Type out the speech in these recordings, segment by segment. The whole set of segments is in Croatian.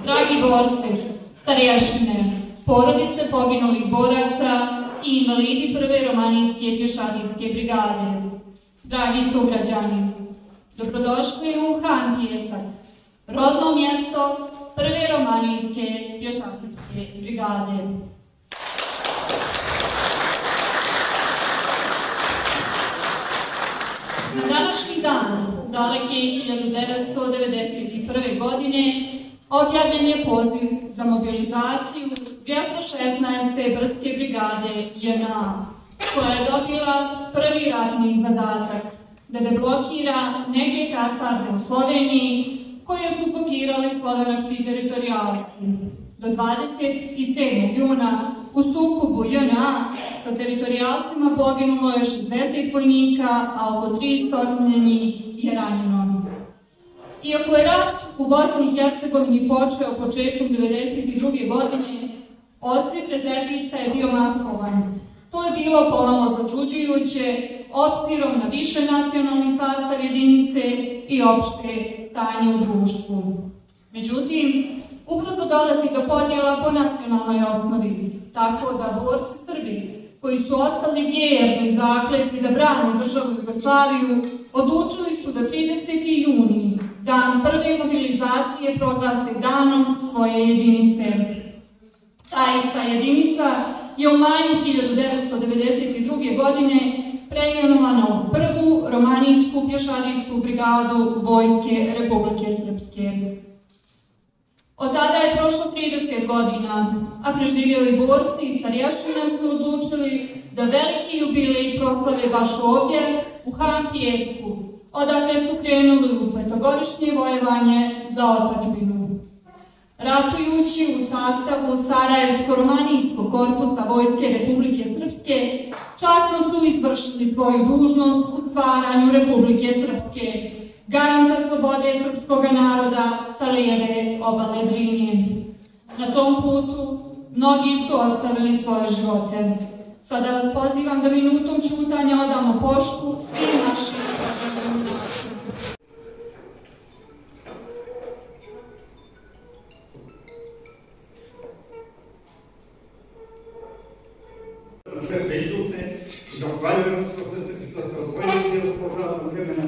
dragi borci, starješine, porodice poginulih boraca i invalidi prve romanijske pješadijske brigade, dragi sugrađani, dobrodošli u Han Pjesak, rodno mjesto prve romanijske pješadijske brigade. Na današnji dan, daleke 1991. godine, objavljen je poziv za mobilizaciju 216. brdske brigade JNA, koja je dobila prvi ratni zadatak da deblokira neke kasarne u Sloveniji koje su blokirali slovenački teritorijalci. Do 27. juna u sukobu JNA sa teritorijalcima poginulo je 60 vojnika, a oko 300 njih je ranjeno. Iako je rat u Bosni i Hercegovini počeo početkom 1992. godine, odsek rezervista je bio maskovan. To je bilo pomalo začuđujuće, obzirom na višenacionalni sastav jedinice i opšte stanje u društvu. Međutim, ubrzo dolazi do podjela po nacionalnoj osnovi, tako da borci Srbi, koji su ostali vjerni zakletvi da brane državu Jugoslaviju, odlučili su da 30. juni, dan prve mobilizacije, proglase danom svoje jedinice. Ta ista jedinica je u maju 1992. godine preimenovana u prvu romanijsku pješadijsku brigadu Vojske Republike Srpske. Od tada je prošlo 30 godina, a preživjeli borci i starješine su odlučili da veliki jubilej proslave baš ovdje, u Han Pjesku, odakle su krenuli u petogodišnje vojevanje za otadžbinu. Ratujući u sastavu Sarajevsko-romanijskog korpusa Vojske Republike Srpske, časno su izvršili svoju dužnost u stvaranju Republike Srpske, garanta slobode srpskog naroda sa lijeve obale Drine. Na tom putu mnogi su ostavili svoje živote. Sada vas pozivam da minutom ćutanja odamo poštu svim našim pokojnim junacima. Sve prisutne i zahvaljujem što ste odvojili raspoložavnog vremena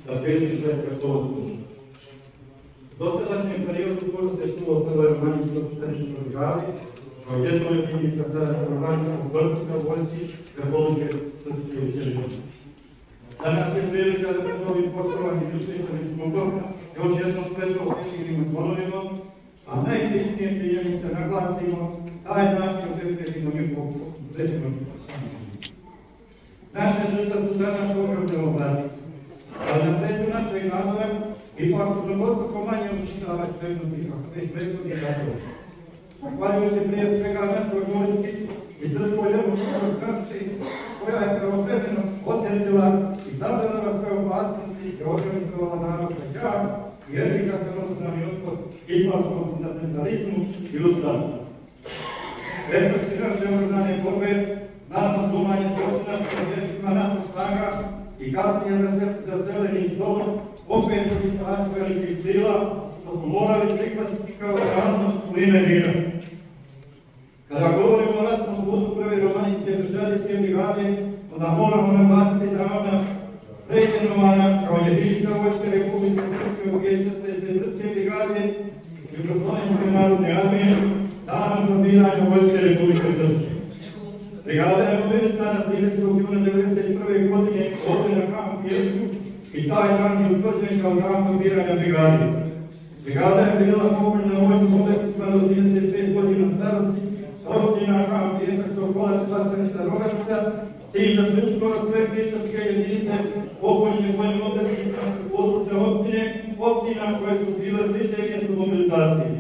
da prijeti Švedska slovo služba. U dosadašnjem periodu koju ste čuo o prvoj romanijskoj pješadijskoj brigadi, kao jednoj jedinica Sarajevskog romanijskog korpusa Vojske Republike Srpske u cjelini. Danas je prilika da pred ovim poslovanim jučerašnjim klubom još jednom svetlo objedinimo ponovimo, a najbitnije činjenice naglasimo, taj način obezbedimo njihovu većinom. Naše žrtve su danas ogromne oblati, ali na sreću našeg naroda ipak su dvostruko manje učinjavati prednosti, već presudnih ratova. Zahvaljujući prije svega našoj vojski i srpskoj demokratskoj stranci, koja je pravovremeno osjetila i zabrala sve opasnosti i organizovala narod za čar i efikasan obrambeni otpor islamskom fundamentalizmu i ustaštvu. Efekti naše obrambene borbe, znatno slomanje zločina s NATO snaga i kasnije zaseljenih zona, opet odličavač velikih sila, što smo morali prihvatiti kao realnost u ime mira. Kada govorimo o ratnom putu prve romanijske pješadijske brigade, onda moramo naglasiti da ona preimenovana kao jedinica Vojske Republike Srpske u 216. brdske brigade Jugoslovenske narodne armije danom formiranja Vojske Republike Srpske. Brigada je mobilisana 30. juna 1991. godine ovdje na Han Pjesku i taj dan je utvrđen kao dan formiranja brigade. Brigada je bila mobilna vojska obveznika do 35 godina starosti, opština Han Pjesak, Sokolac, Pasanica, Rogačica, tim da su skoro sve pješadske jedinice popunjene vojnim obveznicama su područja opština koje su bile bliže mjestu mobilizacije.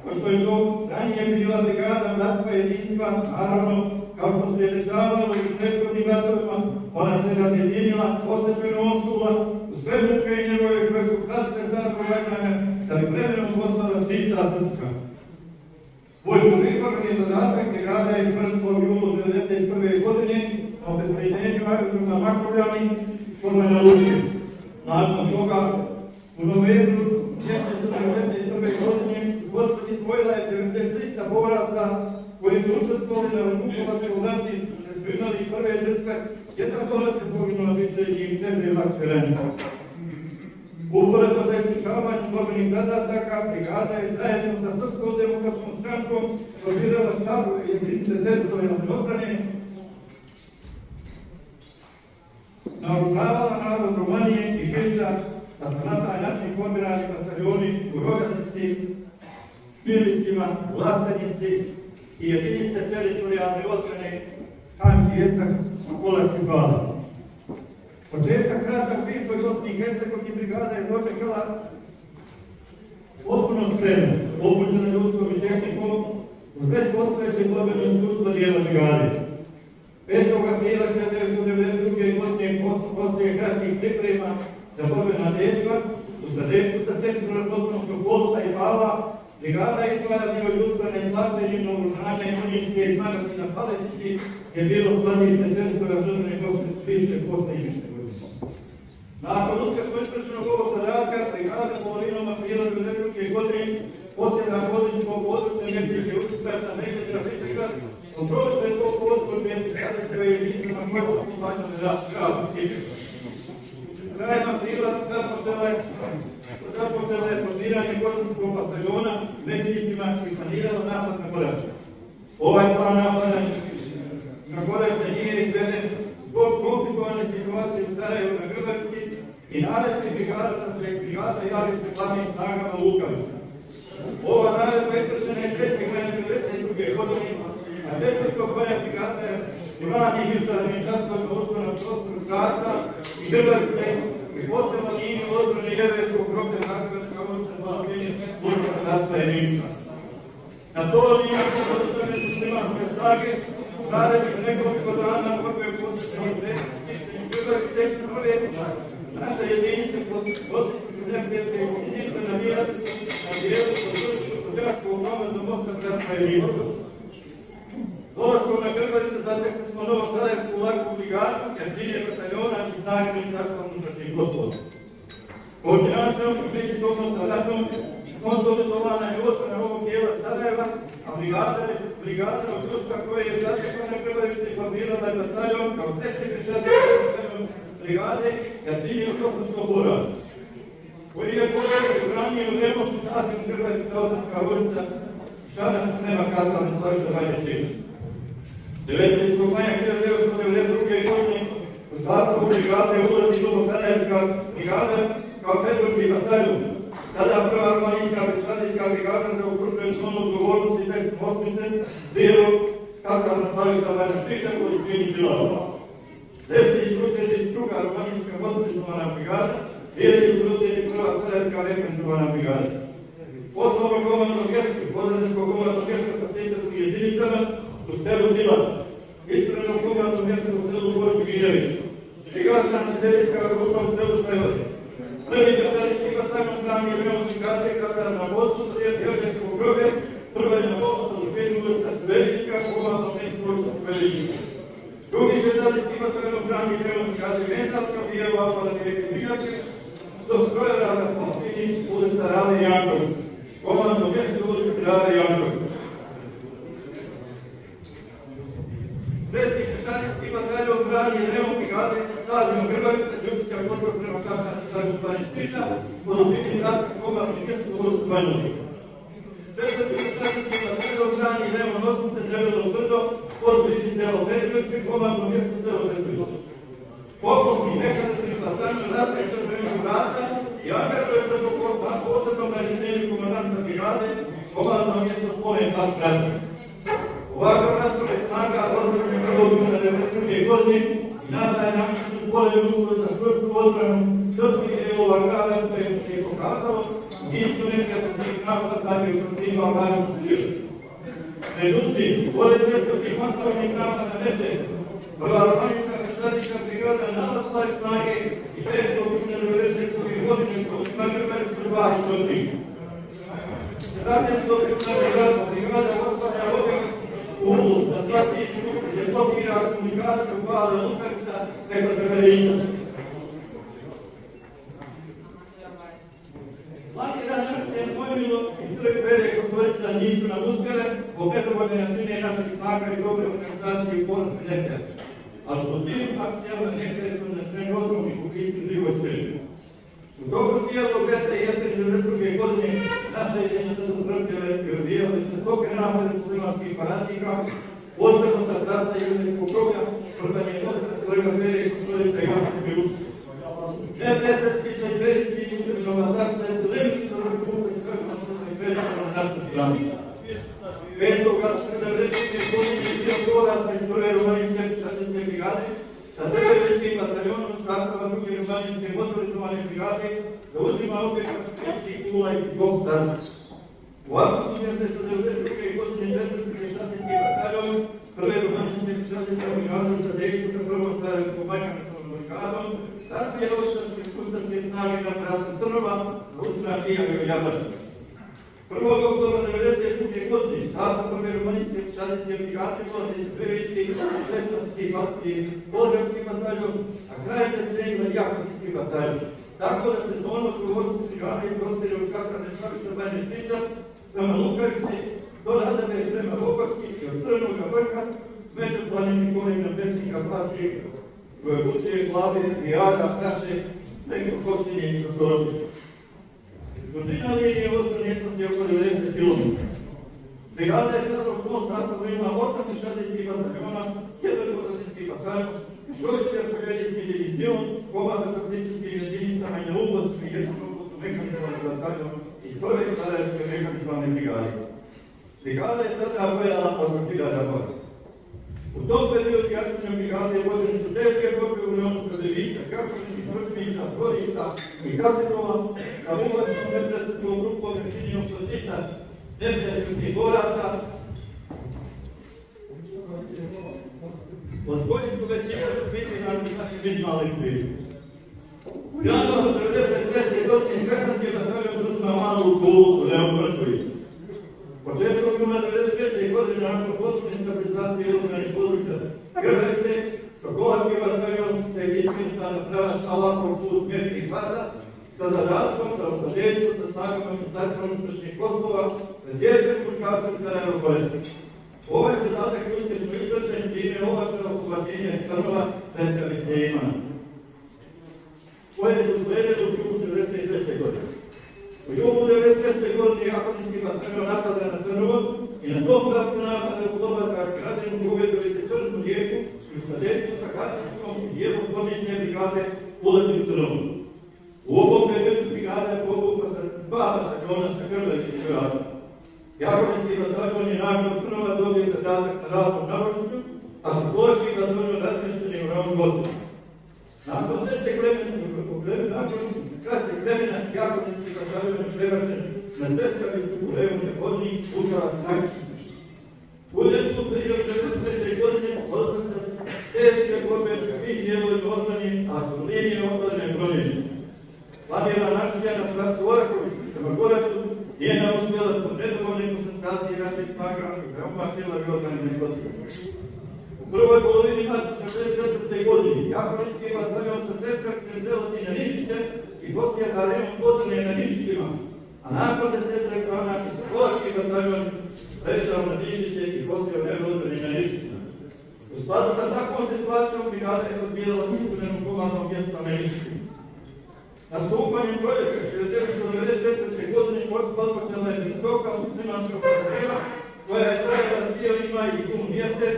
Pošto je to ranije bila brigada bratstva jedinstva, naravno, kao što se je dešavalo u prethodnim ratovima, ona se razjedinila, postepeno osula u sve muke i njegove koje su pratile zadružanja, da bi vremenom postala čista srpska. Svoj prvi zadatak brigada je izvršila u julu 1991. godine na obezbeđenju aerodroma Makovljani i Kormana Lučke. Nakon toga, u novembru 1991. godine su učestvovali na Vukovarskom ratu, gdje su imali prve žrtve, jedan borac je poginuo više njih teže i lakše ranjeno. Uporedo za izvršavanje borbenih zadataka, brigada je zajedno sa Srpskom demokratskom strankom formirala štabove jedinice teritorijalne odbrane, naoružavala narod Romanije i Grča, da su na taj način formirani bataljoni u Rogatici, Milicima, Vlasenici i jedinice teritorijalne odbrane Hanki Jesak u Kolaci Bala. Početak rata u bivšoj Bosni i Hercegovini brigada je dočekala potpuno spremno, obučena ljudskom i tehnikom, uz već postojeće borbeno iskustvo dijela brigade. 5. aprila 1992. godine poslije kratkih priprema za borbena dejstva, u sadejstvu sa teritorijalnog osnovnog polusa i Pala, brigada izvara dio ljudstvene izlačenjem naoružanja i municije iz magazina Paletički je bilo skladište teritorijalne odbrane više posle i više. Nakon uspješno isprečenog ovog zadatka, brigada polovinom aprila 1992. godine posjeda područnog područja mjesečke učitvrta Medveđa Višegrad, kontroliše svog područja i sadestve jedinicama koje su poslađane gradu Kičeva. Krajem aprila započelo je formiranje Kočevskog bataljona mesecima i planiralo napad na Gorač. Ovaj plan napada na Gorač nije izveden zbog komplikovane situacije u Sarajevu na Grbavici i naredbi brigada da se brigada javi se glavnim snagama Lukavica. Ova naredba izvršena je 3. maja 1992. godine, a 4. maja brigada je Ivan Ivištarnim častovima ušla na prostoru Graca i Grbavice i posebno liniju odbrane Jevrejskog groblja Zagrebačka ulica Zalapenje Burka Ratva i Nimca. Na to liniju postavljene su muslimanske snage, narednih nekoliko dana borbe u posjećenju prečištenju Grbavice prve naše jedinice potiču su neprijatelje i izništa navijati na dijelu području Hrvatskog nova do mosta Ratva i Nimca. Dolaskom na Grbavicu zatekli smo Novosarajevsku laku brigadu, jačine bataljona i snage Ministarstva unutrašnjih poslova. Koordinacijom i međusobnom saradnjom konsolidovana je odbrana ovog dijela Sarajeva, a brigada od društva koje je zatekla na Grbavici formirala je bataljon kao treći pešadnjom brigade jačine Kosovskog bora, koji je postavio u ranije u remontu nazivom Grbavica Odarska ulica, Šanac nema kazalne slaviša Vanje Čilić. 19. maja 1992. godine u sastavu brigade ulazi Novosarajevska brigada kao 4. bataljon. Tada prva romanijska pešadijska brigada zaokružuje zonu odgovornosti tekst Osmice, dijelu kazalna slaviša Vanje Čilića koji čini Bilava. 10. slutjeti druga romanijska motorizovana brigada, 11. slutjeti prva sarajevska rekonstruovana brigada. Osnovno komandno mjesto, pozadinsko komandno mjesto sa 30 jedinicama u selu Dilas, ispravno komandno mjesto u selu Gorki Miljević, brigadna serijska grupa u selu Štrevali. Prvi pešadijski bataljon brani remonti brigade kasarna Bosutrije, Jermenskog groblja, prva je na Bosutriju Penu ulica Cvelička, komandno mjesto ulica Cvelička. Drugi pešadijski bataljon brani remonti brigade Mentalska, Bijeva, Palateke, Miljake, do strojeva na Skupini ulica Rade Janković. Komandno mjesto ulici Rade Janković. Treći pešadijski bataljon brani remont brigade sa stadinom Grbavica, Ljubska kotor prema Kasarci Starju Banja Špiča, pod upičnim ratskim komandnim mjestu ulici Banja Luka. Četvrti pešadijski bataljon brani remont Osmice Trebelo Tvrdo, pod upičnim selo Petrovićke, komandno mjesto selo Petrovićke. Pokupni mehanični bataljon Rata i Crvenog Vraca i angažuje se na posebnom ranjenju komandanta brigade, komandno mjesto Spomen Park Rata. Ovakav raspored snaga odbrane 1. godine i na taj način su bolje uslovi za čvrstu odbranu srpskih dijelova grada koje se je pokazalo i su neprijateljskih napada zadnje u prostima Albanijskog života. Međutim, pored svjetskih masovnih napada neprijatelja, prva romanijska pešadijska brigada narasla je snage i 6. godine na Grbavicu 2 i Srbiji. 17. brigada ostavlja objekt Ulu, da svati istup gdje blokira komunikaciju Pale Lukavica preko Drvenica. Planiran akcija Mojmilo i trg Pere i Kostorica nisu nam uspjele, zbog nedovoljne jačine naših snaga i dobre organizacije i porasti neprijatelja. Ali su tim akcijama nekada su načeni ogromni gubici u živoj sredini. U toku cijelog ljeta i jeseni 1992. godine naše jedinice su trpjele i odbijale žestoke napade muslimanskih fanatika, posebno sa Carca i Julijskog groblja, protiv nositelja kolega Pere i Kostorica i Jakovski uspjeh. Neprijateljski sajberijski utrbinog carstva su lemično puta s kakvima su se krećali na našu stranu. 5. augusta 1990. godine je bio boraca iz prve romanijske pješačke brigade sa Trbevičkim bataljonom sastava druge romanijske motorizovane brigade zauzima objekat Peški Kula i Gostar. U avgustu mjesecu 1992. godine 4. pješački bataljon prve romanijske pješačke brigade sa dejstvom sa prvom Sarajevskom majkanskom brigadom saspije ustaške snage na pravcu Trnova, zauzima Kijeve i Jablanice. 1. oktobra 1992. godine sastav prve romanijske pješačke brigade volazi Trbevički, Šeslanski i Podravski bataljon, a krajem decembra Jakovski bataljon. Tako da se zona odgovornosti brigade prostire od kasarne Štaviša Banje Čiča prema Lukavici do Radebe i prema Bokovski i od Crnoga vrha među planini korijena Pečnika Plaži, Vučije, Glave, Mijada, Kraše, preko Kosinje i Kosorovića. Dužina linije odbrane je oko 90 km. Brigada je tada u svom sastavu imala 8 pješadijskih bataljona, 1 kozacijski bataljon, školski artiljerijski divizion, komanda sa policijskim jedinicama i na uvod i jednokostu mehanizovani bataljon iz prve Sarajevske mehanizovane brigade. Brigada je tada brojala 8.000 boraca. U tom periodu jačanja brigade vodene su teške borbe u rejonu Trbevića, Kakošnih, Tržmića, Dvorišta i Kasetova sa bubačkom neprijateljskom grupom većinom protista neprijateljskih boraca. Od kojih su većina biti naši minimalni prije. U januaru 1993. godine Kresanski bataljon uzma Malu Kulu u Leon Vrškovića. Početkom juna 1995. godine nakon potpune stabilizacije odbranih područja Grbavice, Sokolački bataljon se izmješta na pravac Alakov put Mjerkih Vada sa zadatkom da u sadejstvu sa snagama Ministarstva unutrašnjih poslova razježdje muškarcem Sarajevo Goreške. Ovaj zadatak je uspješno izvršen čime je olakšano oslobađenje Trnova, Peskavice i Imana, koje su sledile u julu 1993. godine. U julu 1993. godine Jakovski bataljon napada na Trnovo i na tom pravcu napada u Slobačar Gradinu uvjetovali se Crnu rijeku i u sadejstvu sa Kačinskom i dijelom podnične brigade ulazi u Trnovo. U ovom periodu brigada je povukla sa 2 bataljona sa Krvavičkih Hrvata. Jakovski bataljon je nakon Trnova dobio zadatak na Ravnom Navočiću, a Sokolački bataljon razmješteni u Ravnom Gostu. Nakon kraćeg vremena Jakovski bataljon je prebačen na Peskavicu u Levonje Vodnik, Lučavac, Nakić. U ljetu periodu 1993. godine odnosi se teške borbe na svih dijelovima odbrane, a su linije ostale nepromijenjene. Planirana akcija na pravcu Orakovića prema Goraždu nije nam uspjela zbog nedovoljne koncentracije naših snaga i veoma silovi odbrane potrebe. U prvoj polovini marta 1944. godine Jakovski bataljon sa Peskavice prelazi na Nišiće i poslije da remont potrebe na Nišićima, a nakon 10 dana i Sokolački bataljon prešao na Nišiće i poslije vreme odbrane na Nišićima. U skladu sa takvom situacijom brigada je odbijala ispunjenu komandnom mjestu na Nišićima. Nastupanjem projekta 1994. godine Poljska odpočela je žestoka muslimanska ofenziva koja je trajala cijeli maj i jun mjesec,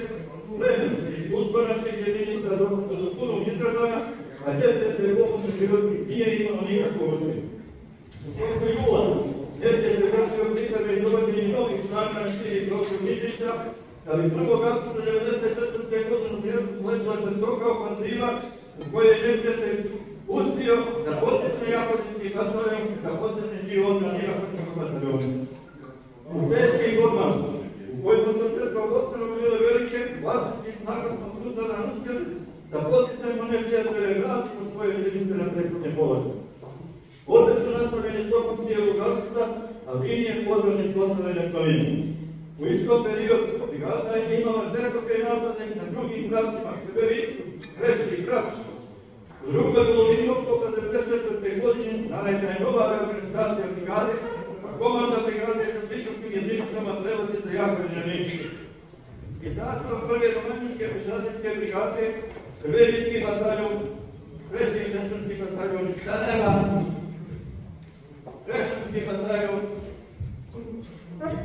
vremenom se iskustvo naših jedinica došlo do punog izražaja, a neprijatelj u ovom periodu nije imao nikakvog uspjeha. U toku jula neprijatelj vršio pripreme i dovođenje novih snaga na širi prostor Nišića, da bi 1. augusta 1994. godine sledila žestoka ofenziva u kojoj je neprijatelj uspio da potisne Jakovski bataljon za posljednji dio odbrane Jakovskog bataljona. U teškim borbama, u kojima su sredstva obostrano bile velike, vlasnički snaga smo sutradan uspjeli da potisnemo neprijatelje i vratimo svoje jedinice na prethodne položaje. Borbe su nastavljene tokom cijelog augusta, a linije odbrane su ostavljene planine. U istom periodu brigada je imala žestoke napade na drugim pravcima, Trbeviću, Kreški i Krapiću. U drugoj polovini oktobra 1994. godine naredna je nova reorganizacija brigade, a komanda brigade je brigade, Veliki bataljon, 3. i 4. bataljon iz Sarajeva, Rešanski bataljon,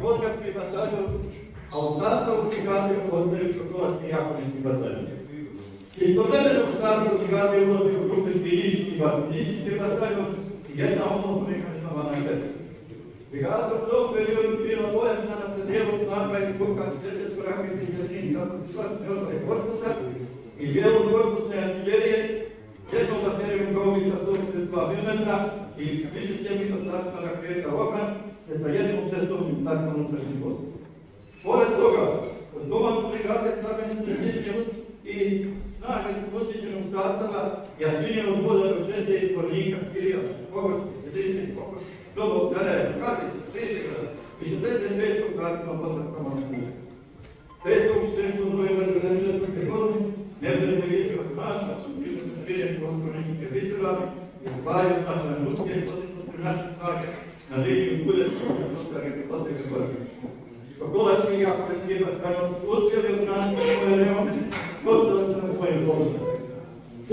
Podgarski bataljon, a u sastavu brigade ostaju Čokolački i Jakovinski bataljon. Istovremeno u sastavu brigade ulazi u Krupinski i Niški bataljon i jedna osnovno mehanizovana četka. Brigada u tom periodu bila pojačana sa dijelom snaga iz Buka, Srednjeskog raketnih jedinica, Svačne odbrane korpusa i dijelom korpusne artiljerije, jednom baterijom Gaubića 152 mm i višecjevnih nosačna raketa Okan, te sa jednom cetom ministarstva unutrašnjih poslova. Pored toga, od komandne brigade stavljene su i snage usjećenog sastava jačinje od voda do 4 izbornika, Kirija, Pogorski, Sedrični, Pogorski, Dobov, Sarajevo, Katić, Višegrad i 65. zatima podrakama na Kuhu. 5. i 6. novembra 1994. godine nepredno je iskra snažna, bilo se sprijem prostorničke visurami i zbario značajan uspjeh potisnosti naše snage na liniju Buljevska i Prostare Potega Gorga. Čokolački i Jakovinski bataljon su uspjeli obraniti svoje reone, postali su na svojim zložima.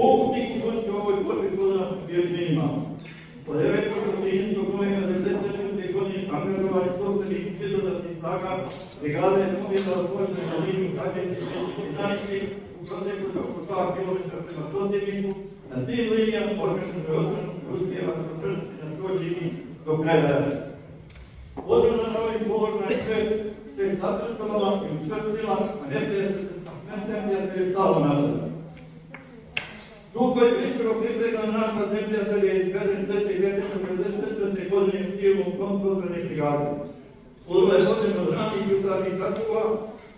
Ukupnih učešća u ovoj borbi poznat bio minimalno. Od 9. do 13. novembra 1994. godine angažovani sopstvenih i dodatnih snaga brigada je pomjetala poštene na liniju Kačinski i Stanici u proteku za oko 2 km prema protivniku. Na tim linijama organizuje odbranu se uspjeva se održati na toj liniji do kraja rata. Odbrana na ovim položajima se stabilizovala i učvrstila, a neprijatelj je stalo nazad. Dugo je visoko pripreman napad neprijatelja izveden 3.10.1994. godine u cijelom kontu odbrane brigade. Služba je vođena od ranih jutarnjih časova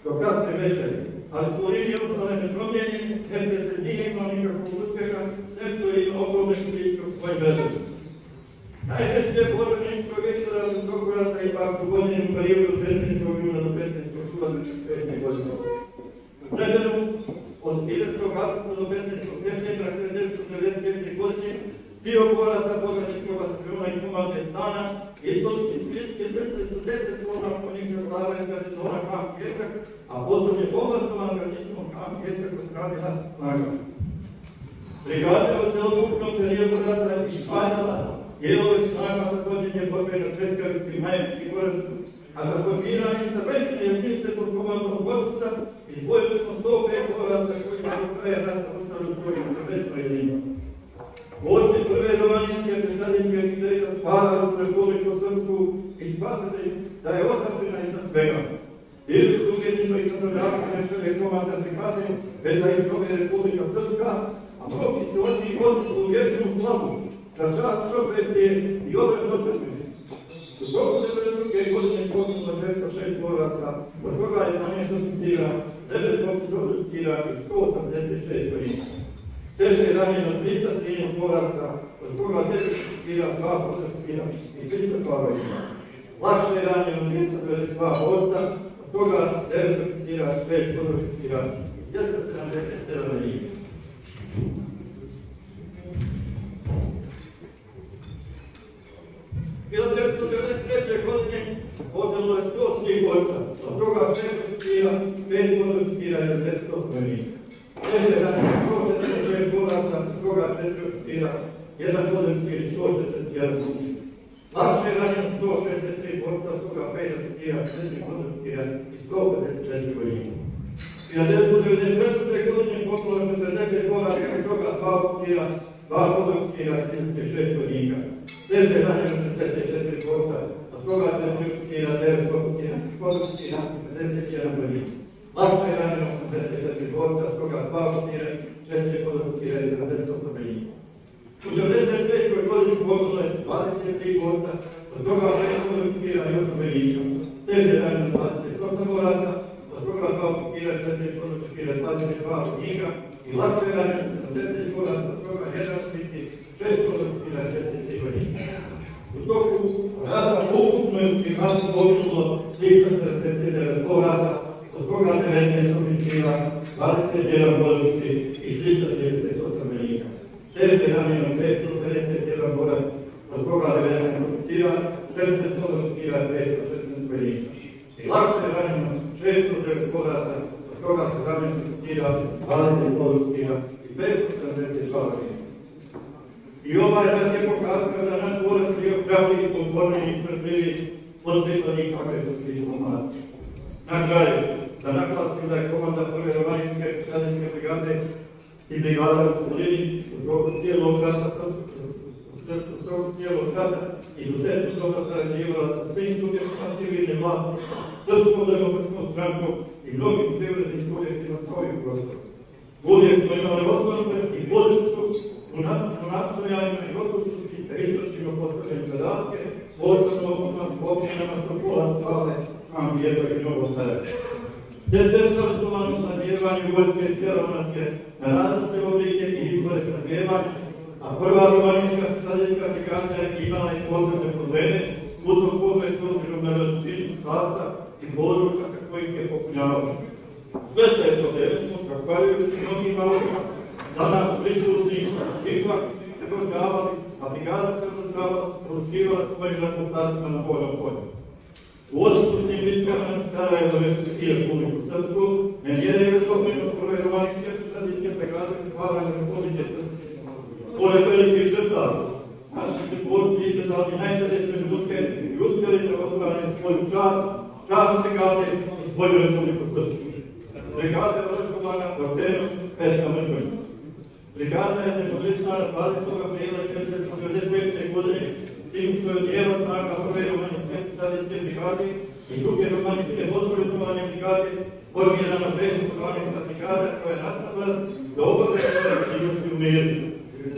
do kasne večeri, ali su linije ostale nepromijenjene, neprijatelj nije imao nikakvog uspjeha, sve što je imao ogromne kubičke u svojim redovima. Najčešće borbeničko večera od tog rata ipak su vođeni u periodu od 15. juna do 15. jula 2005. godine. U vremenu od 30. augusta do 15. septembra 1995. godine dio boraca Boganičkog bataljona i komandne stana izbrisali su 10 tona konjička glava iz garnizona Kamp Kesak, a potom je bombardovan garnizonom Kamp Kesak od strane ratnih snaga. Brigada je u celokupnom periodu rata išpanjala dijelove snaga za vođenje borbe na Treskavici i Majnici Goraždu, a za formiranje interventne jedinice pod komandom korpusa izdvojili smo 105 boraca koji su do kraja rata ostali u svojim interventnoj jedinici. Borci prve Rovanjinske i Pesadinske artiljerije spadali su Republiku Srpsku i shvatili da je otadžbina iznad svega. Bili su uvjetnimo i nazadavke nešele komanda brigade, već da ih zove Republika Srpska, a mnogi su od njih odnosno u vječnom slavu za čast profesije i odred otadžbine. U toku 1992. godine poginulo 206 boraca, od toga je 12 oficira, 9 oficira i 186 vojnika. Teže je ranjeno 313 boraca, od toga 9 oficira, 2 oficira i 302 vojnika. Lakše je ranjeno 252 borca, od toga 9 oficira, 5 oficira i 277 vojnika. Bilo 1993. godine odelo je 103 borca, od toga 6 oficira, 5 oficira i 98 vojnika. Teže je ranjeno 146 boraca, od toga 4 oficira, 1 oficir i 141 vojnika. Lakše je ranjeno 163 borca, od toga 5 oficira, 4 oficira i 154 vojnika. 1994. godine poslalo 40 boraca, od toga 2 oficira, 2 oficira i 36 vojnika. Teže je ranjeno 44 borca, od toga 4 oficira, 9 oficira, 1 oficira i 51 vojnika. Lakše je ranjeno 84 borca, od toga 2 oficira, 4 oficira i 78 vojnika. U 1995. godini poginulo je 23 borca, od toga 5 oficira i 8 vojnika. Teže je ranjeno 28 boraca, od toga 2 oficira, 4 oficira i 22 vojnika. I lakše je ranjeno 70 boraca, od toga 1 oficir, 6 oficira i 63 vojnika. U toku rata ukupno je u brigadu poginulo 379 boraca, od toga 19 oficira, 21 boraca i 338 vojnika. Teže je ranjeno 551 borac, od toga 19 oficira, 16 oficira i 516 vojnika. I lakše je ranjeno 609 boraca, od toga 17 struktura, 20 podstruktura i 570 članova. I ovaj rad je pokazao da naš borac bio hrabri, odgovorni i strpljivi od pripadnika agresorskih diplomacije. Na kraju, da naglasim da je komanda prve romanijske šadijske brigade i brigada u Solini u toku cijelog rata izuzetno dobro sarađivala sa svim subjektima civilne vlasti, Srpskom demokratskom strankom i mnogim privrednim subjektima sa ovim prostorom. Uvijek smo imali osnovne i podršku u nastojanjima i otpustući da izvršimo postavljene zadatke, posebno općinama Sokola, Spale, Čanki, Jesak i Novo Stare. Decentralizovano snabdijevanje vojske i Hrvatske na različite oblike i izbore snabdijevanja, a prva romanijska šadijska brigada je imala i posebne probleme u tom pogledu obzirom na veličinu, sastav i područja sa kojih je popunjavao. Sve te probleme smo, zahvaljujući mnogim nalogima, danas prisutni ipak prepoznavali, a brigada se odlučivala svojim rezultatima na bojnom polju. U odsutnim bitkama na Sarajevo i Republiku Srpsku ne vjeruju doprinos prve romanijske šadijske brigade stvaranja Republike Srpske. Pored velikih žrtava, naši se borci izdržali najteže trenutke i uspjeli da odbrane svoju čast brigade i svoju Republiku Srpsku. Brigada je odlikovana ordenom Petra Mrkovića. Brigada je demobilisana 20. aprila 1996. godine s tim što je dijela snaga prve romanijske šadijske brigade i druge romanijske motorizovane brigade formirana bezuslovana brigada koja je nastavila da obavlja svoje aktivnosti u miru.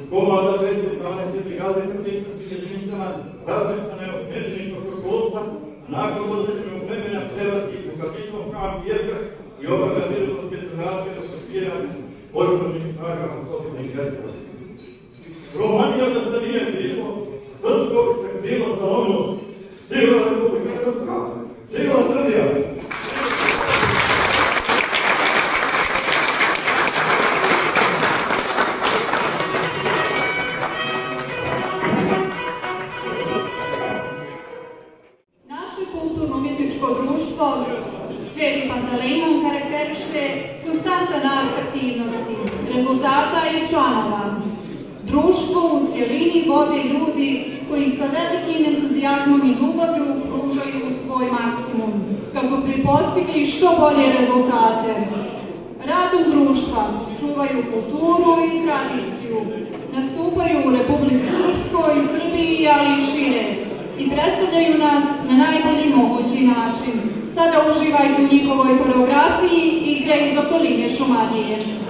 Komanda 212. brigade sa prisutnim jedinicama razmeštana je od Nežničkog Sokolca, a nakon određenog vremena prelazi u kapitalnom kamp Jesak i obavlja mirnodopske zadatke do kopiranja oružanih snaga u Bosni i Hercegovini. Romanija da se nije bilo, Srpsko bi se krilo za ono, živjela Republika Srpska, živjela Srbija! Sveti Panteleimon karakteriše konstantan rast aktivnosti, rezultata i članova. Društvo u cjelini vode ljudi koji sa velikim entuzijazmom i ljubavlju pružaju svoj maksimum kako bi postigli što bolje rezultate. Radom društva čuvaju kulturu i tradiciju, nastupaju u Republici Srpskoj, Srbiji, ali i šire i predstavljaju nas na najbolji mogući način. Sada uživajte u njihovoj koreografiji igre iz okoline Šumadije. Yeah.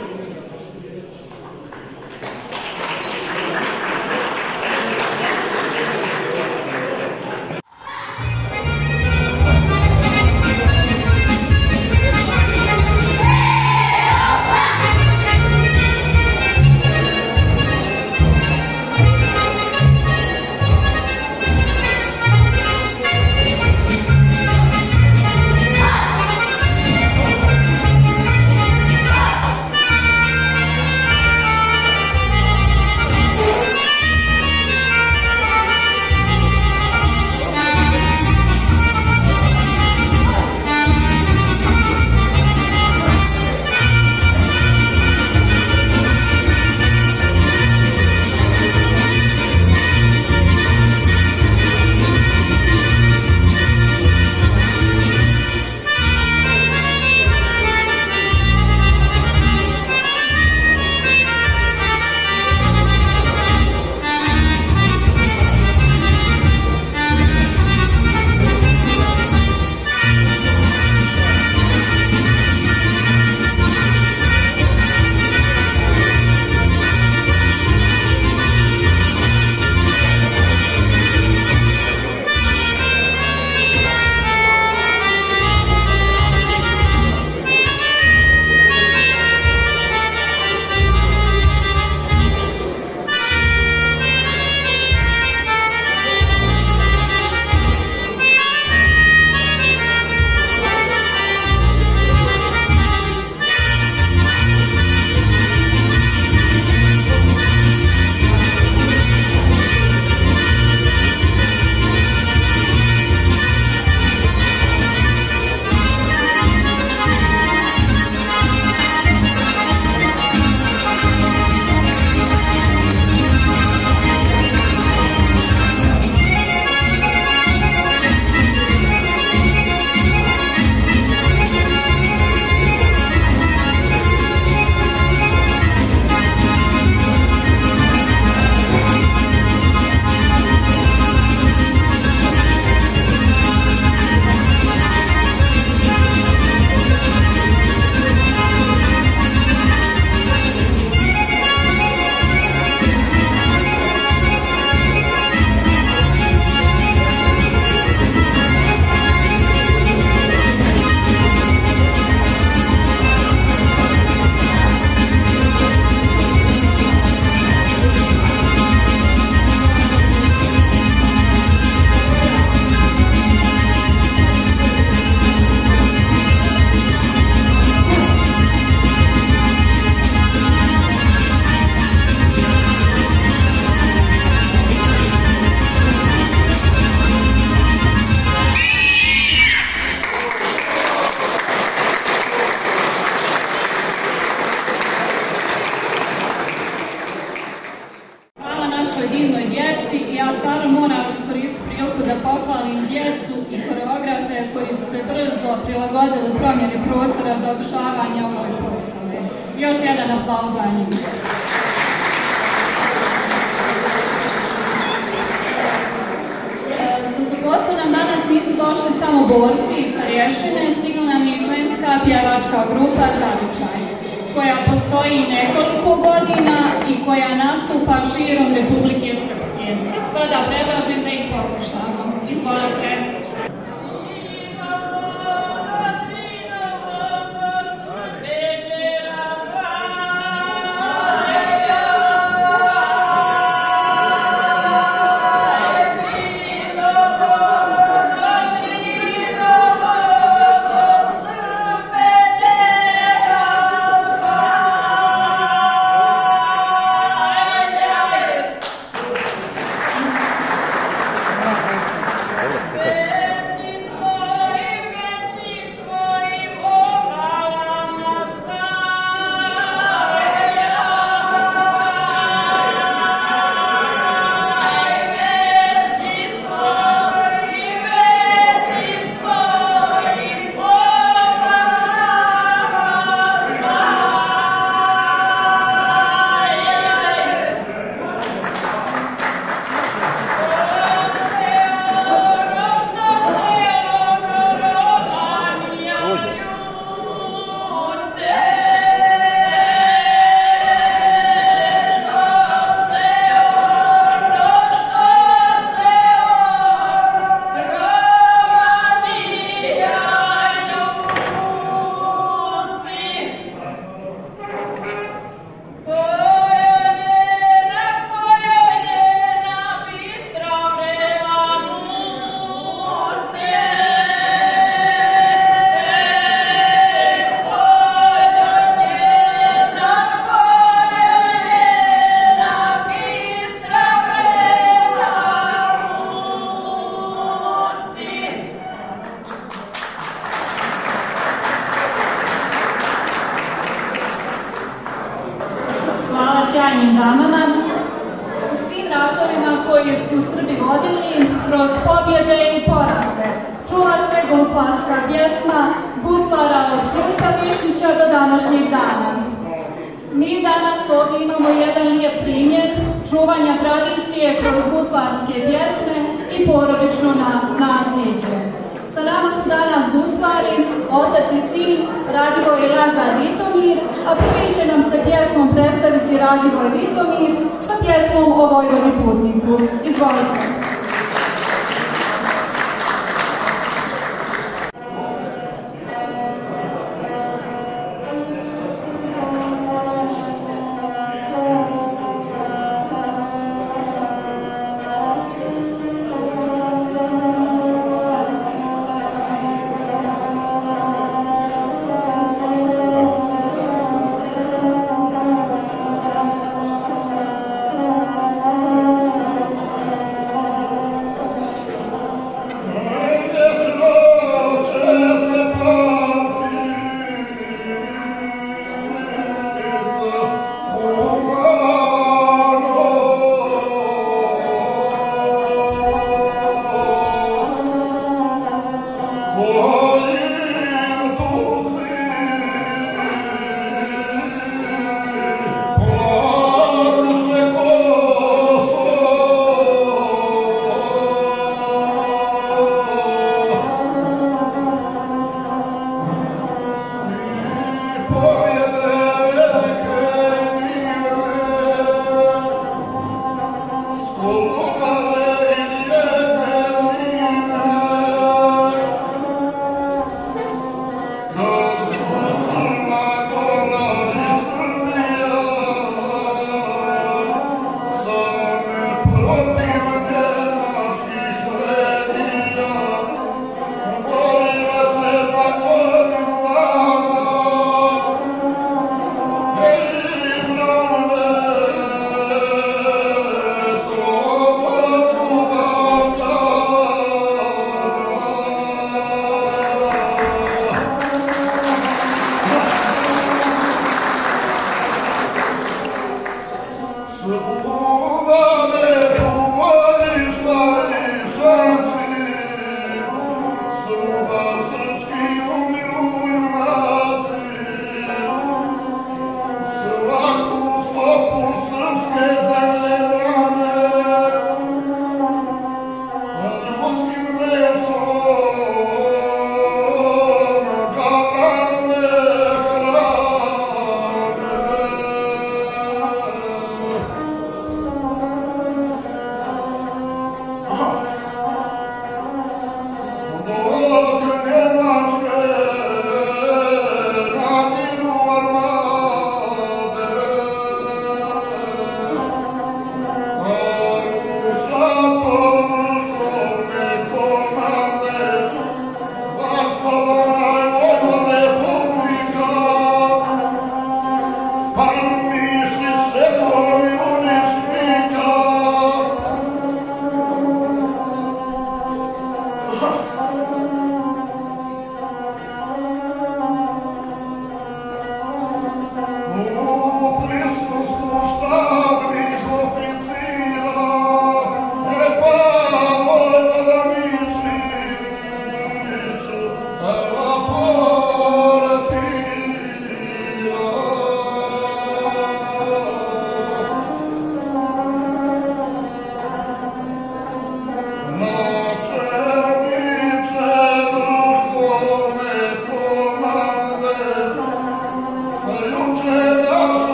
brzo prilagodili promjeni prostora za održavanje ovoj proslave. Još jedan aplauz za njih. Sa Sokoca nam danas nisu došli samo borci i starješine, stigla nam je ženska pjevačka grupa Zavičaj, koja postoji nekoliko godina i koja nastupa širom Republike Srpske. Sada predlažem da ih poslušamo. Izvolite. Sjajnim damama, u svim ratovima koji su Srbi vodili kroz pobjede i poraze. Čula se guslarska pjesma guslara od Filipa Višnjića do današnjeg dana. Mi danas ovdje imamo jedan lijep primjer čuvanja tradicije kroz guslarske pjesme i porodično nasljeđe. Sa nama su danas guslari, otac i sin, Radivoj i Lazar Vitomir, a prvi će nam se pjesmom predstaviti Radivoj Vitomir sa pjesmom o Vojvodi putniku. Izvolite.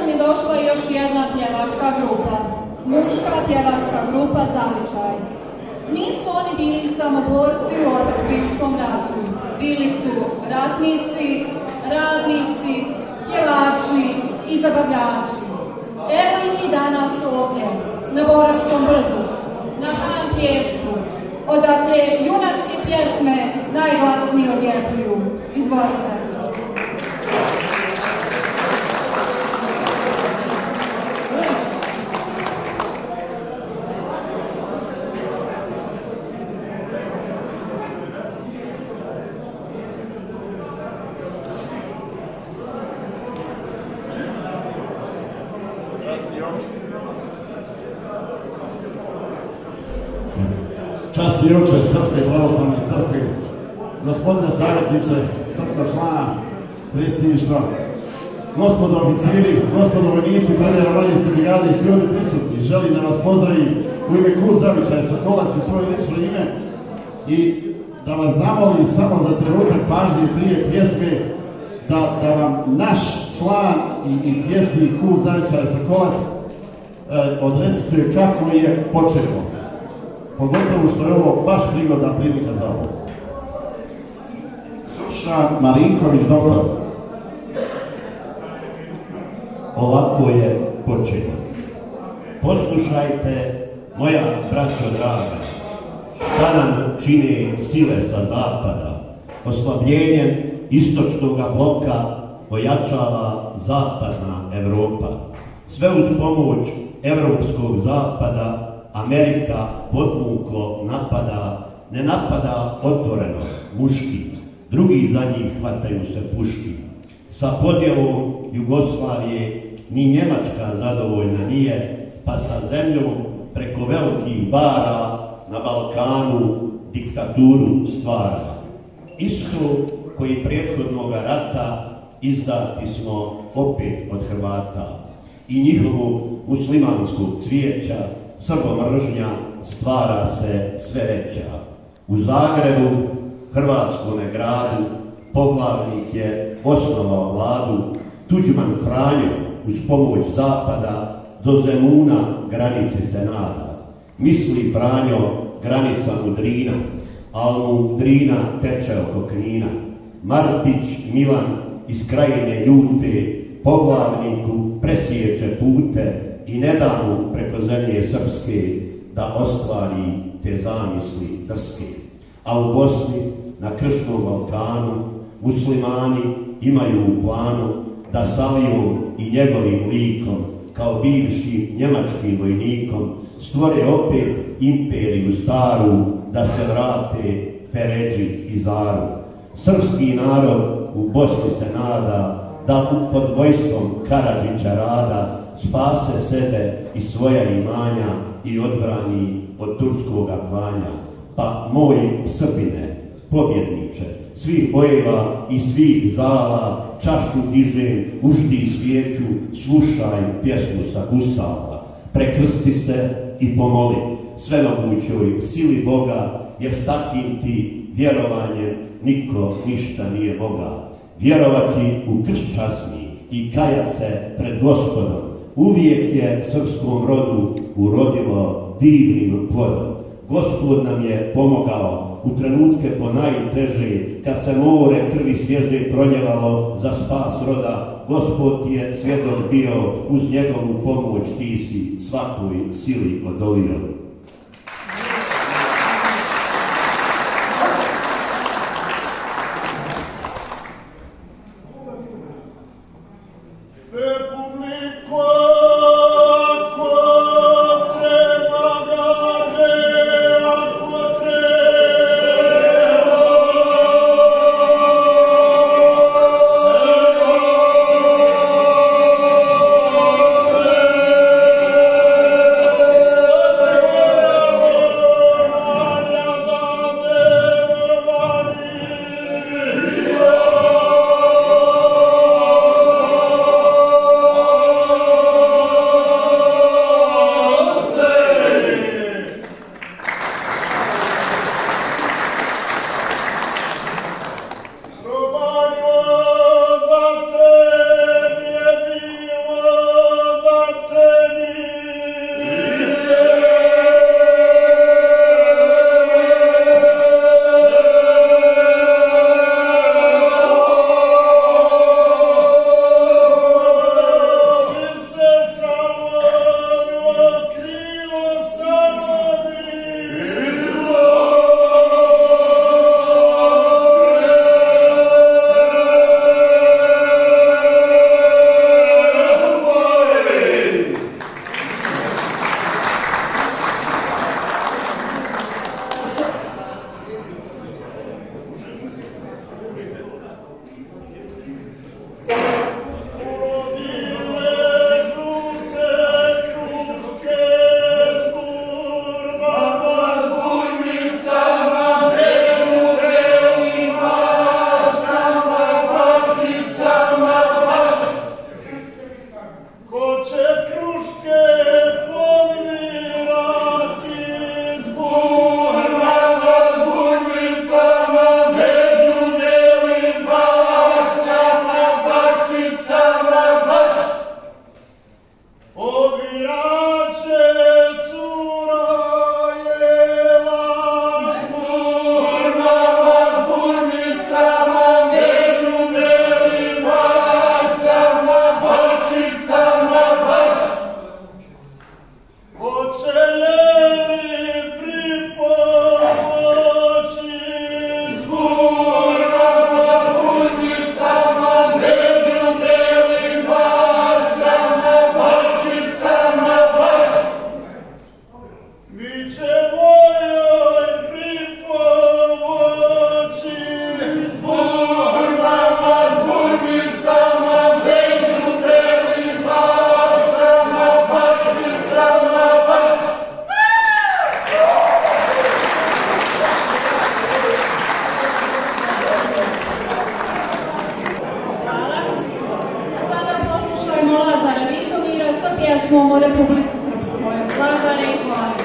nam je došla još jedna pjevačka grupa, muška pjevačka grupa Zavičaj. Nisu oni bili samo borci u otadžbinskom ratu, bili su ratnici, radnici, pjevači i zabavljači. Evo ih i danas ovdje, na Boračkom brdu, na Han pjesku, odakle junačke pjesme najglasnije odjekuju. Izvolite. Časni oče Srpske pravoslavne crkve, gospodine savjetniče, srpska člana predsjedništva, gospodo oficiri, gospodo vojnici, prve Ravnanjske brigade i svi oni prisutni, želim da vas pozdravim u ime Kult Zavičaja Sokolac i svoje lično ime i da vas zamolim samo za trenutak pažnje prije pjesme da vam naš član i pjesnik Kult Zavičaja Sokolac odrecituje kako je počeo. Pogotovo što je ovo baš prigodna prilika za ovo. Dušan Marinković, doktor. Ovako je počeo. Poslušajte, moja braćo draga, šta nam čine sile sa zapada. Oslabljenjem istočnog bloka ojačava zapadna Evropa. Sve uz pomoć evropskog zapada Amerika podmuklo napada, ne napada otvoreno, muški, drugi za njih hvataju se puški. Sa podjelom Jugoslavije ni Njemačka zadovoljna nije, pa sa zemljom preko velikih bara na Balkanu diktaturu stvara. Iskru koji prethodnog rata izdati smo opet od Hrvata i njihovog muslimanskog cvijeća srbomržnja stvara se sve veća. U Zagrebu, hrvatskome gradu, poglavnik je osnovao vladu, Tuđman Franjo uz pomoć zapada do Zemuna granici se nada. Misli Franjo granica mu Drina, al mu Drina teče oko Knina. Martić Milan iz Krajine ljute poglavniku presječe pute i ne da mu preko zemlje srpske da ostvari te zamisli drske. A u Bosni, na Kršnom Balkanu, muslimani imaju u planu da Salijom i njegovim likom, kao bivšim njemačkim vojnikom, stvore opet imperiju staru, da se vrate Feređi i Zaru. Srpski narod u Bosni se nada da pod vojstvom Karadžića rada spase sebe i svoja imanja i odbrani od turskoga klanja. Pa moj Srbine, pobjedniče, svih bojeva i svih zala, čašu dižem, uždi svijeću, slušaj pjesmu sa gusala. Prekrsti se i pomoli svemogućoj sili Boga, jer s takim ti vjerovanjem niko ništa nije Boga. Vjerovati u krst časni i kajat se pred Gospodom uvijek je srpskom rodu urodilo divnim plodom. Gospod nam je pomogao u trenutke po najteže, kad se more krvi svježe proljevalo za spas roda. Gospod ti je svjedok bio, uz njegovu pomoć ti si svakoj sili odolio. pjesmom o Republici Srpskoj. Lazare i Hvala.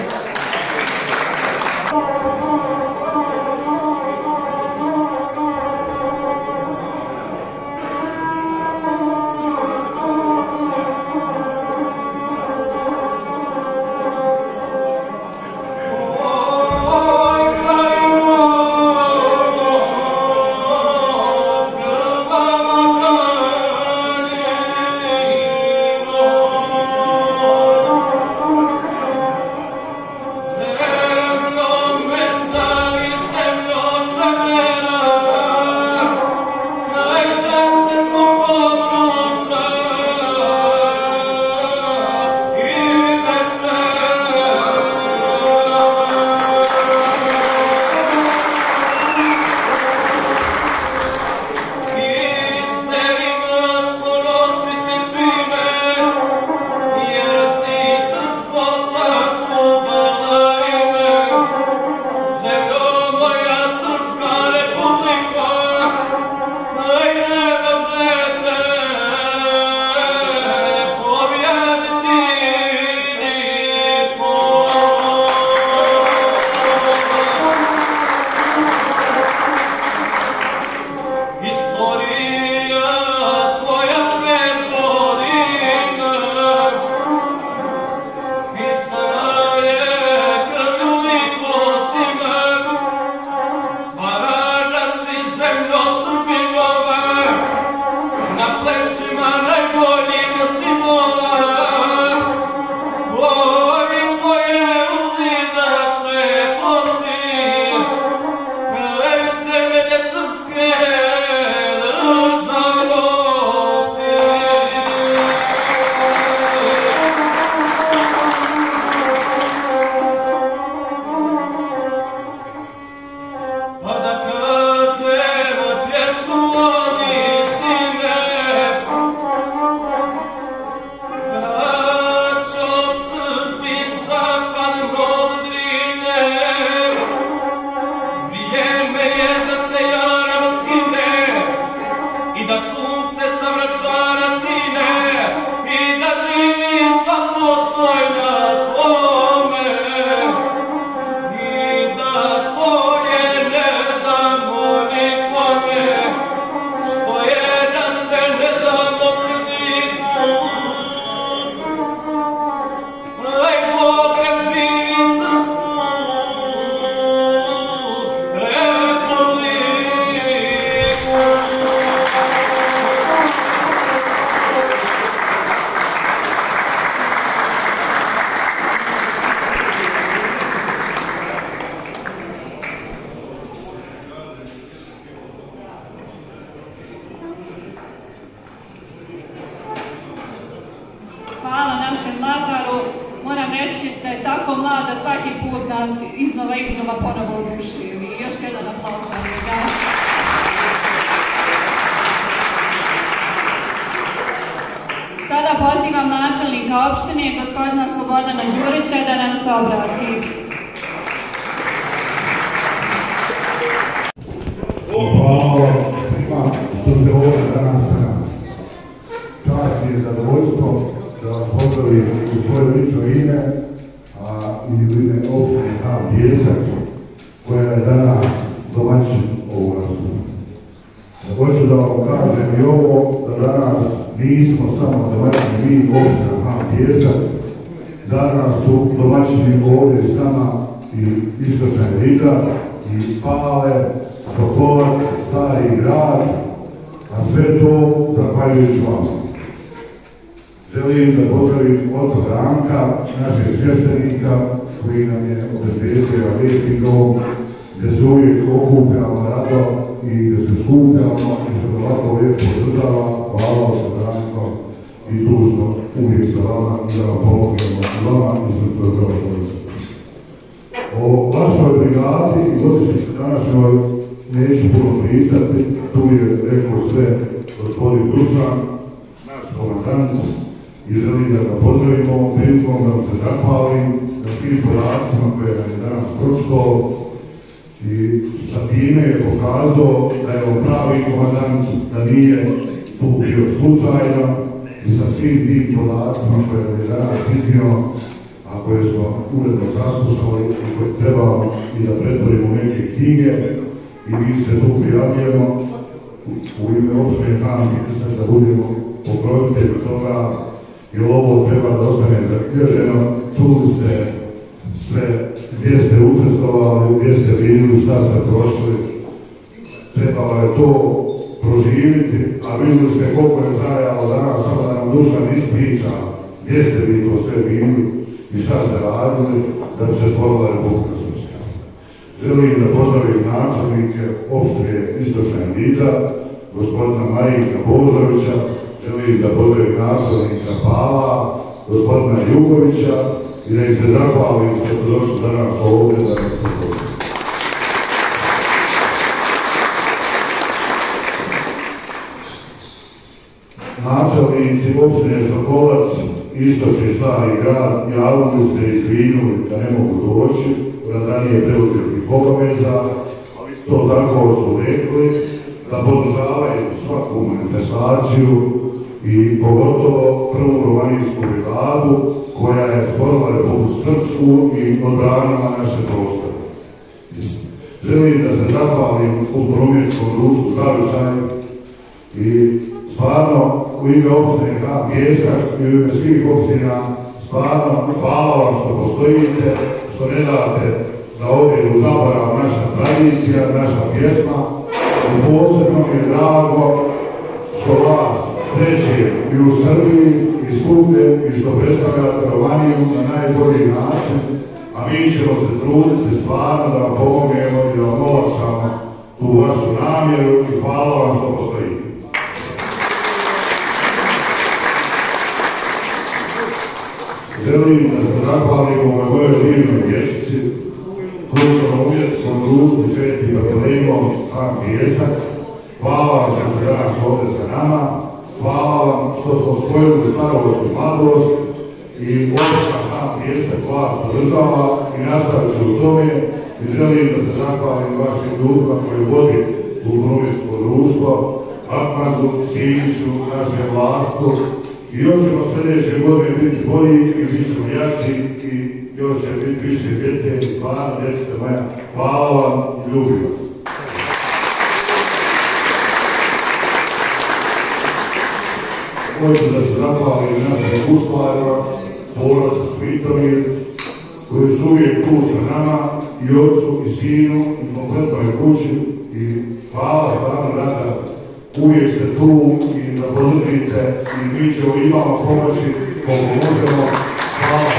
Sada pozivam načelnika opštine, gospodina Slobodana Đurića, da nam se obrati. Hvala svima što ste ovdje danas sa nama. Čast mi je zadovoljstvo da vas pozdravim u svoje lično ime, a i u ime opštine Han Pjesak, koja je danas domaćin ovog razgovora. Hoću da vam kažem i ovo, da danas nismo samo domaćini mi, opština Han Pjesak, danas su domaćini ovdje s nama i Istočna Riđa, i Pale, Sokolac, Stari grad, a sve to zahvaljujući vam. Želim da pozdravim oca Branka, našeg svještenika, koji nam je obezbijedio lijepi dom, gdje se uvijek okupljamo rado i gdje se skupljamo i što ga ovako lijepo održava. Hvala oca Branko i tu smo uvijek sa vama i da vam pomognemo i vama i sa svoj dobrovoljstvo. O vašoj brigadi i godišnjici današnjoj neću puno pričati, tu je rekao sve gospodin Dušan, naš komandant, i želim da ga pozdravimo ovom prilikom, da vam se zahvalim na svim podacima koje nam je danas pročitao i sa time je pokazao da je on pravi komandant, da nije tu bio slučajno i sa svim tim podacima koje je danas iznio, a koje smo uredno saslušali i koje trebamo i da pretvorimo u neke knjige, i mi se tu prijavljujemo u ime opštine Han Pijesak da budemo pokrovitelji toga, jer ovo treba da ostane zabilježeno. Čuli ste sve gdje ste učestvovali, gdje ste bili, šta ste prošli. Trebalo je to proživiti, a vidjeli ste koliko je trajalo danas, samo da nam Dušan ispriča gdje ste vi to sve bili i šta ste radili da bi se stvorila Republika Srpska. Želim da pozdravim načelnike opštine Istočna Indriča, gospodina Marinka Božovića, želim da pozdravim načelnika Pala, gospodina Ljubovića i da im se zahvalim što su došli danas ovdje da ne pozdravim. Načelnici opštine Sokolac, Istočni Stari Grad, javili se i izvinuli da ne mogu doći radi ranije preuzetih obaveza, ali isto tako su rekli da podržavaju svaku manifestaciju i pogotovo prvu Rovanijsku brigadu koja je stvorila Republiku Srpsku i odbranila naše prostore. Želim da se zahvalim Kulturno-umjetničkom društvu Zavičaj i stvarno u ime opštine Han Pijesak i u ime svih opština stvarno hvala vam što postojite, što ne date da ode u zaborav naša tradicija, naša pjesma. I posebno mi je drago što vas srećem i u Srbiji i svugdje i što predstavljate Rovaniju na najbolji način, a mi ćemo se truditi stvarno da vam pomognemo i da vam olakšamo tu vašu namjeru i hvala vam što postojite. Želim da se zahvalim ovoj mojoj divnoj vječici, Kulturno-umjetničkom društvu Sveti Bartolomej Han Pijesak. Hvala vam što ste danas ovdje sa nama, hvala vam što smo spojili starost i mladost i opština Han Pijesak vas podržava i nastavit ću u tome i želim da se zahvalim vašim ljudima koji vodi Kulturno-umjetničko društvo, Akmazu, Simiću, našem vlastu. I još ćemo sljedeće godine biti bolji i bit ćemo jači i još će biti više djece i stvarno, djece moja, hvala vam i ljubim vas. Hoću da se zahvalim našim guslarima, porodici Svitomir, koji su uvijek tu sa nama, i ocu, i sinu, i kompletnoj kući, i hvala stvarno rađa. Uvijek ste tu i da podržite i mi ćemo i vama pomoći koliko možemo. Hvala.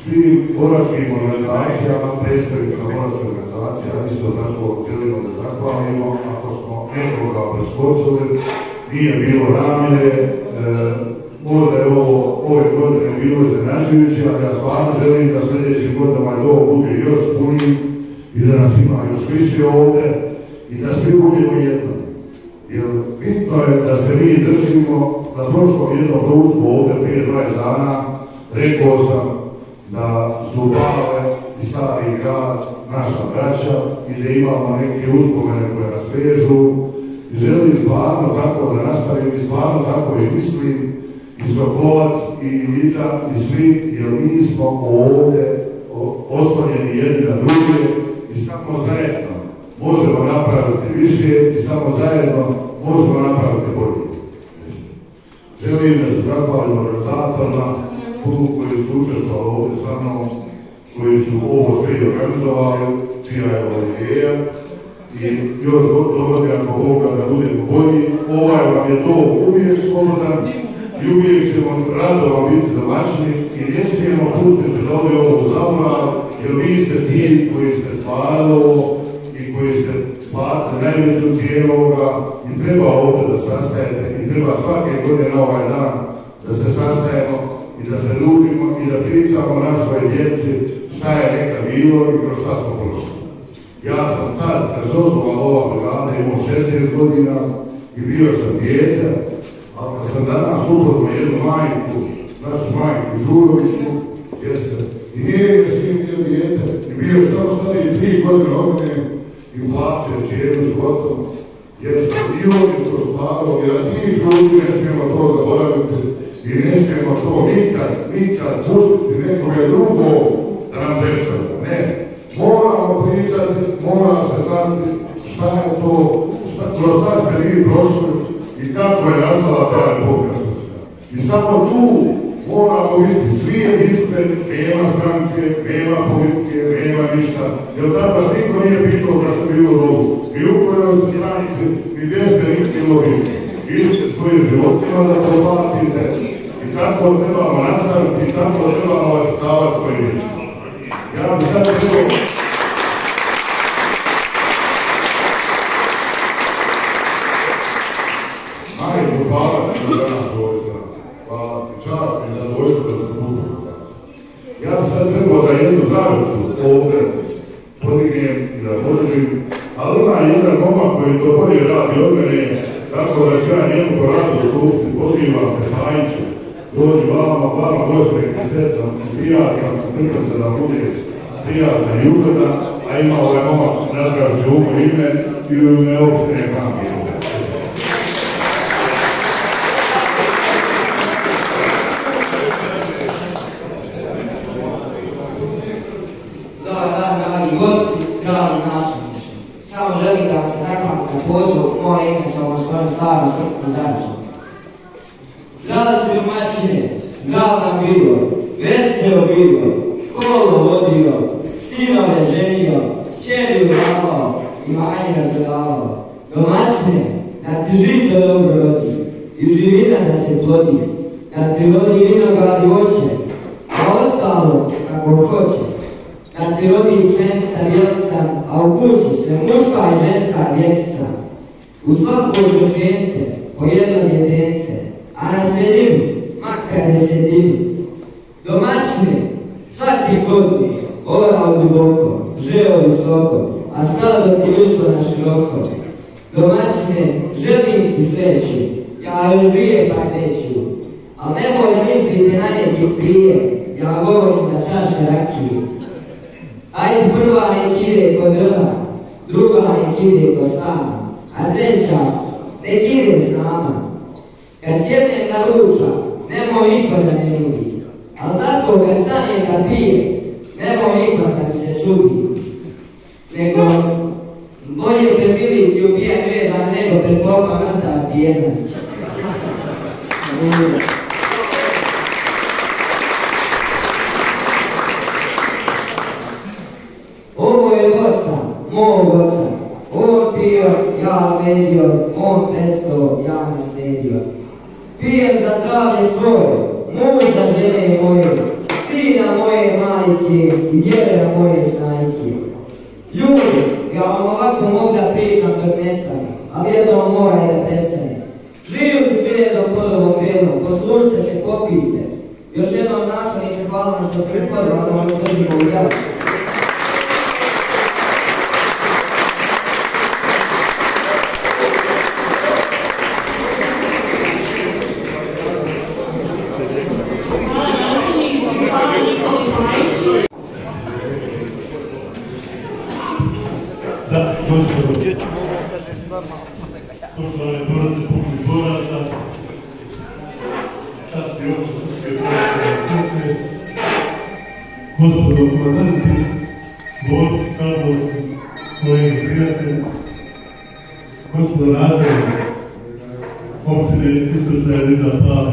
Svim boračkim organizacijama, predstavnicima boračkih organizacija, isto tako želimo da zahvalimo. Ako smo nekoga preskočili, nije bilo namjere, možda je ove godine bilo iznenađujuće, ali ja stvarno želim da sljedećim godinama to bude još puniji i da nas ima još više ovdje i da svi budemo jedno. Jer bitno je da se mi držimo na prošlom jednom društvu ovdje prije 20 dana. Rekao sam da su Bale i Stari Grad naša braća i da imamo neke uspomene koje nas vežu. I želim stvarno tako da nastavim i stvarno tako i mislim. I Sokolac, i Iliča, i svi, jer mi smo ovdje oslonjeni jedni na druge i samo zajedno možemo napraviti više i samo zajedno možemo napraviti bolje. Želim da se zahvalim organizatorima, koji su učestvovali ovdje sa mnom, koji su ovo sve organizovali, čija je ovo ideja. I još dogodi ako Boga da budemo bolji, ovaj vam je to uvijek slobodan i uvijek ćemo rado vam biti domaćini i ne smijemo pustiti da ode ovo zaborav, jer vi ste ti koji ste stvarali ovo i koji ste platili najveću cijenu ovoga i treba ovdje da sastajete i treba svake godine na ovaj dan da se sastajemo i da se družimo i da pričamo našoj djeci šta je nekad bilo i kroz šta smo prošli. Ja sam tad, kad se osnovala ova brigada, imao 16 godina i bio sam dijete, ali kad sam danas upoznao jednu majku, našu majku Žuroviću, jeste, i nije s njim bio dijete, i bio samo stariji 3 godine od mene, i uplatio cijelu životom, jer sam i ovdje to stvarao, jer tih ljudi ne smijemo to zaboraviti i ne smijemo to nikad pustiti nekoga drugog da nam predstavlja. Ne, moramo pričati, mora se znati šta je to, kroz šta ste vi prošli i kako je nastala ta Republika Srpska. I samo tu moramo biti svi jedinstveni, nema stranke, nema politike, nema ništa. Jer tad vas niko nije pitao da ste bili u rodu. I u kojoj ste stranici, i gdje ste niktilovi, išli svojim životima da to platite. I tako trebamo nastaviti, i tako trebamo vaspitavati svoje djecu. Ja bi sad trebao... Majko, hvala ti što danas ovdje znam. Hvala ti, čast mi, zadovoljstvo da sam tu danas. Ja bi sad trebao da jednu zdravicu ovdje podignem i da podržim, ali ima jedan momak koji to bolje radi od mene, tako da ću ja njemu po radu slupiti, pozivam se Pajiću, dođi vama gospe i sretan, prijatan, prikad se da budeš prijatan i ugledan, a ima ovaj momak nazdravit ću ovo ime i u ime opštine Kampijesa. Samo želim da vam se zahvalim na pozivu, moje ime sa ovom svojom starom srpskom zajednicom. Zdravo se domaćine, zdravo nam bilo, veselo bilo, kolo vodio, sinove ženio, kćeri udavao i manje nadgledavao. Domaćine, da ti žito dobro rodi i živina da se plodi, da ti rodi vinograd i voće, a ostalo kako hoće. Da ti rodi pšenica, vjelca, a u kući sve muška i ženska dječica. U svako družijence po jedno djetence, a na sredinu makar desetinu. Domaćine, svaki godini, orao duboko, žeo visoko, a sladko ti ušlo na široko. Domaćine, želim ti sreću, ja još dvije pak neću, ali nemoj da mislite na neki prije, ja govorim za čaše rakije. Ajde prva nek ide kod drva, druga nek ide kod stana, a treća nek ide s nama. Kad sjednem na ručak, nemoj niko da me nudi, ali zato kad stanem da pije, nemoj niko da mi se čudi. Nego bolje pred milici ubijem vezan nego pred popa mrtava tijezan. Ovo je boca, mog oca, on pio, ja medio, on prestao, ja nasledio. Pijem za zdravlje svoje, muža žene moje, sina moje majke i djevera moje snajke. Ljudi, ja vam ovako mogu da pričam dok nestane, ali jednom mora i da prestane. Živjeli svi do prvom krenu, poslužite se, popijte. Još jednom načelniče, hvala vam što ste pozvali da vam držimo u javu. Poštovane borace, pukli boraca, časni oče Srpske pravoslavne crkve, gospodo komandanti, borci, saborci, kolege prijatelji, gospodo načelnici, opštine Istočna Elita Pale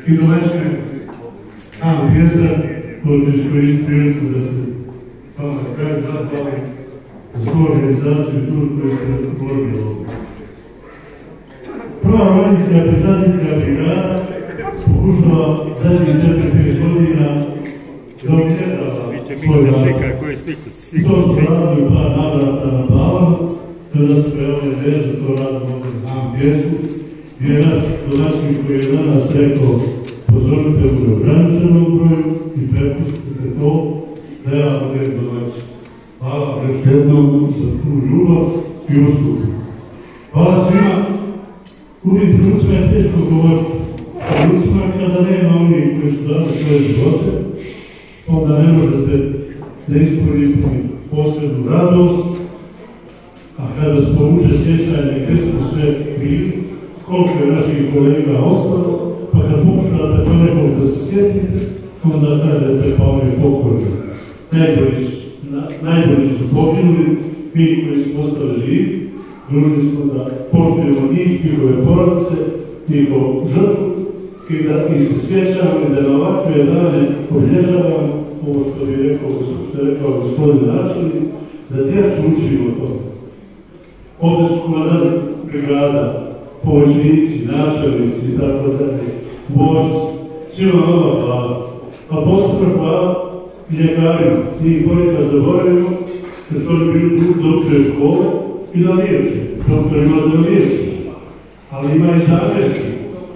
i domaćine Kampijesa, koji ću iskoristiti priliku da se vama na kraju zahvalim za svoju organizaciju i tur koju ste vodili ovdje. Prva Mađarska reprezentacijska brigada pokušava zadnjih 4-5 godina da objedava svoj rad. I to smo radili par navrata na Balanu, kada se prevali ideja za to radimo ovdje na Kampjesu, gdje je naš domaćin koji je danas rekao pozorite u neograničenom broju i prepustite to da ja budem domaćin. Hvala još jednom za tu ljubav i uslugu. Hvala svima. U ovim trenucima je teško govoriti. U trenucima kada nema onih koji su dali svoje živote, onda ne možete da ispunimo posebnu radost, a kada se povuče sjećanje gdje smo sve bili, koliko je naših kolega ostalo, pa kad pokušate to nekog da se sjetite, onda kažete pa oni pokojni. Najbolji su poginuli, mi koji smo ostali živi, dužni smo da poštujemo njih, njihove porodice, njihovu žrtvu i da ih se sjećamo i da na ovakve dane obilježavamo ovo što je rekao gospodin načelnik, da djecu učimo to. Ovdje su komandant brigada, pomoćnici, načelnici i tako dalje, borci, svima vama hvala. A posebno hvala i ljekarima, njih ponekad zaboravimo, jer su oni bili da uče škole i da liječe, doktorima da liječiš. Ali ima i zamjerke.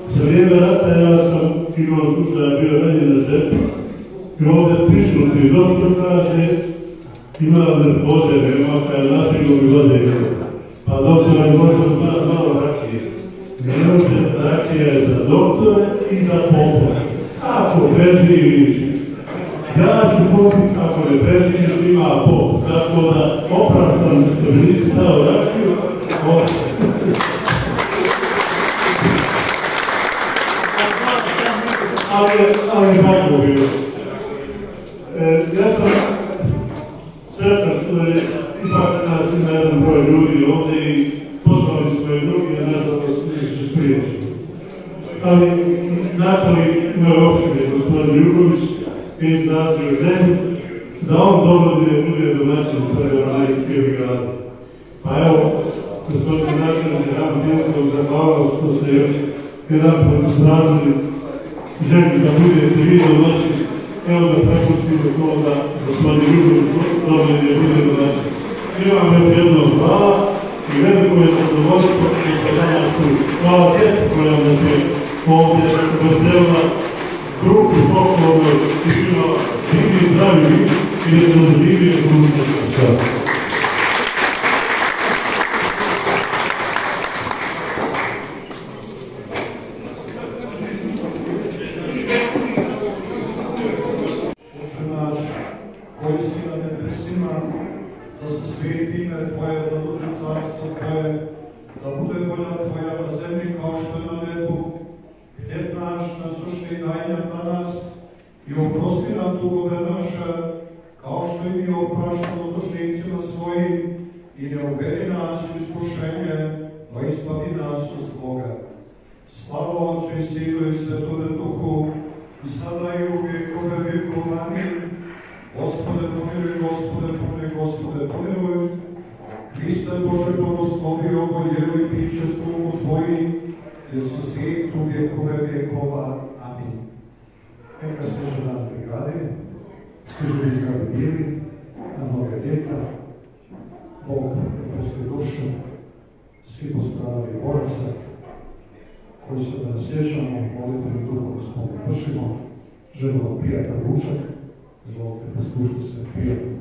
Za vrijeme rata ja sam imao slučaja bio ranjen na žepu i ovdje prisutni doktor kaže ima nervoze, nema kada našeg mi vode. Pa doktora je možda malo rakije. Ne može, rakija je za doktore i za popove. Ako preživiš, ja ću popiti, ako ne preživiš, ima pop. Tako da oprastam što mi nisi dao rakiju. Ali tako bilo. Ja sam sretan što je ipak nas ima jedan broj ljudi ovdje i pozvali smo i drugi, a nažalost nisu spriječeni. Ali načelnik moje opštine, gospodin Jugović, je izrazio želju da on dovodi bude domaćin prve Radijske brigade. Pa evo, gospodin načelnik Ramo Bjelskog zahvalio što ste još jedan put izrazili želju da budete vi domaćin. Evo da prepustimo to da gospodin Jugović dovodi bude domaćin. Svima vam još jednom hvala i veliko je zadovoljstvo što ste danas tu. Hvala djeci koja nas je ovdje veselila, grupu folklornoj i svima živi i zdravi i da doživi budućnost. Oče naš, koji si na nebesima, da se sveti ime Tvoje, da dođe carstvo Tvoje, da bude volja Tvoja na zemlji kao što je na nebu. Hljeb naš nasušni daj nam danas i oprosti nam dugove naše, kao što i mi opraštamo dužnicima svojim, i ne uvedi nas u iskušenje, no izbavi nas od zloga. Slava Otcu i Sinu i Svetome Duhu, i sada i u vjekove vjekova. Amin. Gospode pomiluj, Gospode pomiluj, Gospode pomiluj. Hriste Bože blagoslovi ovo jelo i piće slugu Tvojim, jer si svijet u vjekove vjekova. Amin. Neka sveže nas brigade, stižu izgravi bili, na mnoge ljeta, Bog prosti duše, svi postradali boraca, koji se da nas sjećamo, molitvenim duhom smo vršimo, želimo prijatan ručak, izvolite, poslušajte se prijatno.